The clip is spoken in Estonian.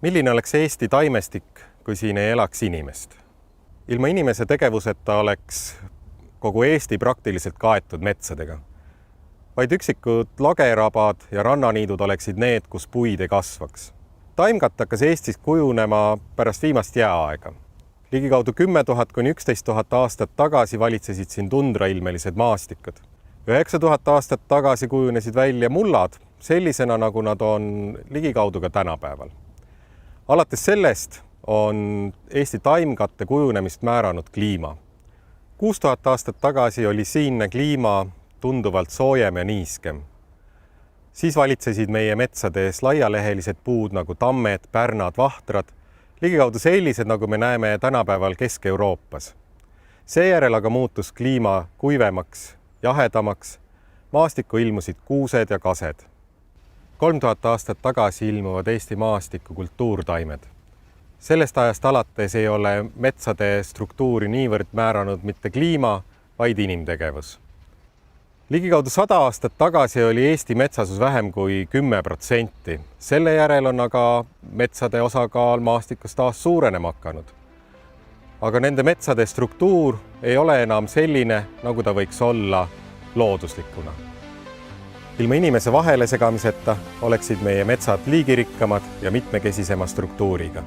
Milline oleks Eesti taimestik, kui siin ei elaks inimest? Ilma inimese tegevuseta oleks kogu Eesti praktiliselt kaetud metsadega. Vaid üksikud lagerabad ja rannaniidud oleksid need, kus puid ei kasvaks. Taimkatt hakkas Eestis kujunema pärast viimast jääaega. Ligikaudu 10 000 kuni 11 000 aastat tagasi valitsesid siin tundrailmelised maastikud. 9 000 aastat tagasi kujunesid välja mullad sellisena, nagu nad on ligikaudu ka tänapäeval. Alates sellest on Eesti taimkatte kujunemist määranud kliima. 6000 aastat tagasi oli siinne kliima tunduvalt soojem ja niiskem. Siis valitsesid meie metsades laialehelised puud nagu tammed, pärnad, vahtrad, ligikaudu sellised, nagu me näeme tänapäeval Kesk-Euroopas. Seejärel aga muutus kliima kuivemaks, jahedamaks, maastikku ilmusid kuused ja kased. 3000 aastat tagasi ilmuvad Eesti maastikku kultuurtaimed. Sellest ajast alates ei ole metsade struktuuri niivõrd määranud mitte kliima, vaid inimtegevus. Ligikaudu 100 aastat tagasi oli Eesti metsasus vähem kui 10%. Selle järel on aga metsade osakaal maastikus taas suurenema hakanud. Aga nende metsade struktuur ei ole enam selline, nagu ta võiks olla looduslikuna. Ilma inimese vahele segamiseta oleksid meie metsad liigirikkamad ja mitmekesisema struktuuriga.